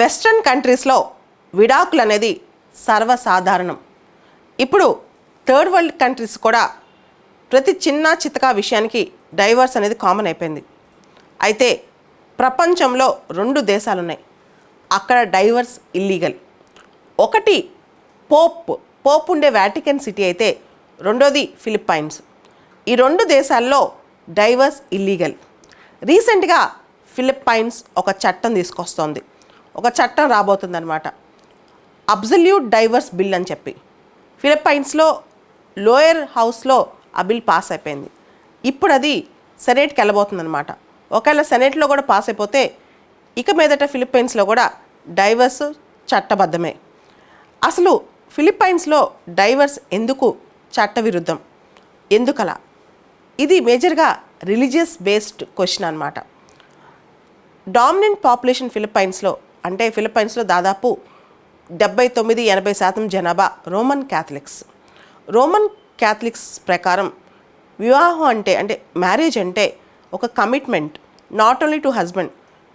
Western కంట్రీస్లో విడాకులు అనేది సర్వసాధారణం. ఇప్పుడు థర్డ్ వరల్డ్ కంట్రీస్ కూడా ప్రతి చిన్న చితకా విషయానికి డైవర్స్ అనేది కామన్ అయిపోయింది. అయితే ప్రపంచంలో 2 దేశాలు ఉన్నాయి, అక్కడ డైవర్స్ ఇల్లీగల్. ఒకటి పోప్ ఉండే వాటికన్ సిటీ అయితే రెండోది ఫిలిప్పైన్స్. ఈ 2 దేశాల్లో డైవర్స్ ఇల్లీగల్. రీసెంట్గా ఫిలిప్పైన్స్ ఒక చట్టం తీసుకొస్తోంది, ఒక చట్టం రాబోతుందన్నమాట, అబ్సల్యూట్ డైవర్స్ బిల్ అని చెప్పి. ఫిలిప్పైన్స్లో లోయర్ హౌస్లో ఆ బిల్ పాస్ అయిపోయింది. ఇప్పుడు అది సెనేట్కి వెళ్ళబోతుందన్నమాట. ఒకవేళ సెనేట్లో కూడా పాస్ అయిపోతే ఇక మీదట ఫిలిప్పైన్స్లో కూడా డైవర్స్ చట్టబద్ధమే. అసలు ఫిలిప్పైన్స్లో డైవర్స్ ఎందుకు చట్టవిరుద్ధం, ఎందుకలా? ఇది మేజర్గా రిలీజియస్ బేస్డ్ క్వశ్చన్ అనమాట. డామినెంట్ పాపులేషన్ ఫిలిప్పైన్స్లో, అంటే ఫిలిప్పైన్స్లో దాదాపు 79-80% జనాభా రోమన్ క్యాథలిక్స్. రోమన్ క్యాథలిక్స్ ప్రకారం వివాహం అంటే మ్యారేజ్ అంటే ఒక commitment, not only to husband,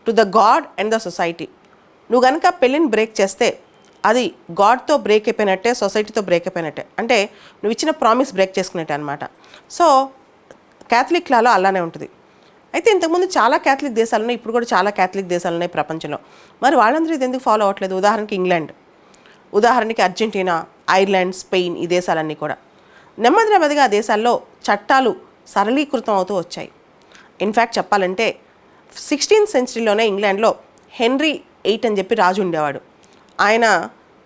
to the God and the society. నువ్వు కనుక పెళ్ళిని బ్రేక్ చేస్తే అది గాడ్తో బ్రేక్ అయిపోయినట్టే, సొసైటీతో బ్రేక్ అయిపోయినట్టే, అంటే నువ్వు ఇచ్చిన ప్రామిస్ బ్రేక్ చేసుకున్నట్టే అనమాట. సో క్యాథలిక్ లాలో అలానే ఉంటుంది. అయితే ఇంతకుముందు చాలా క్యాథలిక్ దేశాలు ఉన్నాయి, ఇప్పుడు కూడా చాలా క్యాథలిక్ దేశాలు ఉన్నాయి ప్రపంచంలో. మరి వాళ్ళందరూ ఇది ఎందుకు ఫాలో అవ్వట్లేదు? ఉదాహరణకి ఇంగ్లాండ్, ఉదాహరణకి అర్జెంటీనా, ఐర్లాండ్, స్పెయిన్, ఈ దేశాలన్నీ కూడా నెమ్మదిగా ఆ దేశాల్లో చట్టాలు సరళీకృతం అవుతూ వచ్చాయి. ఇన్ఫ్యాక్ట్ చెప్పాలంటే 16th సెంచరీలోనే ఇంగ్లాండ్లో హెన్రీ 8 అని చెప్పి రాజు ఉండేవాడు. ఆయన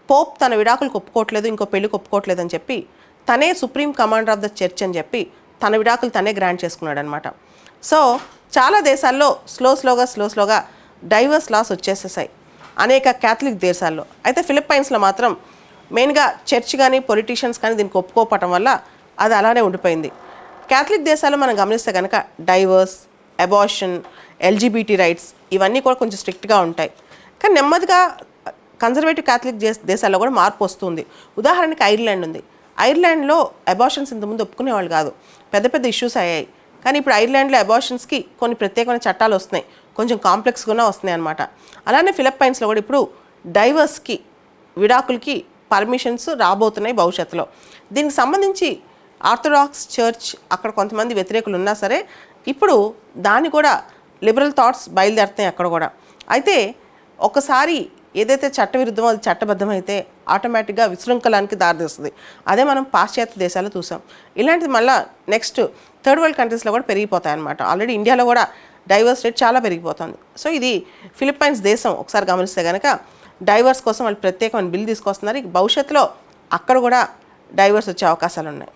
పోప్ తన విడాకులకు ఒప్పుకోవట్లేదు, ఇంకో పెళ్ళికి ఒప్పుకోవట్లేదు అని చెప్పి తనే supreme commander of the church అని చెప్పి తన విడాకులు తనే గ్రాంట్ చేసుకున్నాడు అనమాట. సో చాలా దేశాల్లో స్లోగా డైవర్స్ లాస్ వచ్చేసేసాయి, అనేక క్యాథలిక్ దేశాల్లో. అయితే ఫిలిప్పైన్స్లో మాత్రం మెయిన్గా చర్చ్ కానీ పొలిటీషియన్స్ కానీ దీనికి ఒప్పుకోవటం వల్ల అది అలానే ఉండిపోయింది. క్యాథలిక్ దేశాల్లో మనం గమనిస్తే కనుక డైవర్స్, అబార్షన్, ఎల్జీబీటీ రైట్స్ ఇవన్నీ కూడా కొంచెం స్ట్రిక్ట్గా ఉంటాయి. కానీ నెమ్మదిగా కన్జర్వేటివ్ క్యాథలిక్ దేశాల్లో కూడా మార్పు వస్తుంది. ఉదాహరణకి ఐర్లాండ్ ఉంది. ఐర్లాండ్లో అబార్షన్స్ ఇంతకుముందు ఒప్పుకునేవాళ్ళు కాదు, పెద్ద ఇష్యూస్ అయ్యాయి. కానీ ఇప్పుడు ఐర్లాండ్లో అబార్షన్స్కి కొన్ని ప్రత్యేకమైన చట్టాలు వస్తున్నాయి, కొంచెం కాంప్లెక్స్గా వస్తున్నాయి అనమాట. అలానే ఫిలిప్పైన్స్లో కూడా ఇప్పుడు డైవర్స్కి, విడాకులకి పర్మిషన్స్ రాబోతున్నాయి భవిష్యత్తులో. దీనికి సంబంధించి ఆర్థోడాక్స్ చర్చ్ అక్కడ కొంతమంది వ్యతిరేకులు ఉన్నా సరే ఇప్పుడు దాన్ని కూడా లిబరల్ థాట్స్ బయలుదేరుతున్నాయి అక్కడ కూడా. అయితే ఒకసారి ఏదైతే చట్టవిరుద్ధమో అది చట్టబద్ధమైతే ఆటోమేటిక్గా విశృంఖలానికి దారితీస్తుంది. అదే మనం పాశ్చాత్య దేశాల్లో చూసాం. ఇలాంటిది మళ్ళీ నెక్స్ట్ థర్డ్ వరల్డ్ కంట్రీస్లో కూడా పెరిగిపోతాయి అన్నమాట. ఆల్రెడీ ఇండియాలో కూడా డైవర్స్ రేట్ చాలా పెరిగిపోతుంది. సో ఇది ఫిలిప్పైన్స్ దేశం ఒకసారి గమనిస్తే కనుక డైవర్స్ కోసం వాళ్ళు ప్రత్యేకమైన బిల్ తీసుకొస్తున్నారు. భవిష్యత్తులో అక్కడ కూడా డైవర్స్ వచ్చే అవకాశాలు ఉన్నాయి.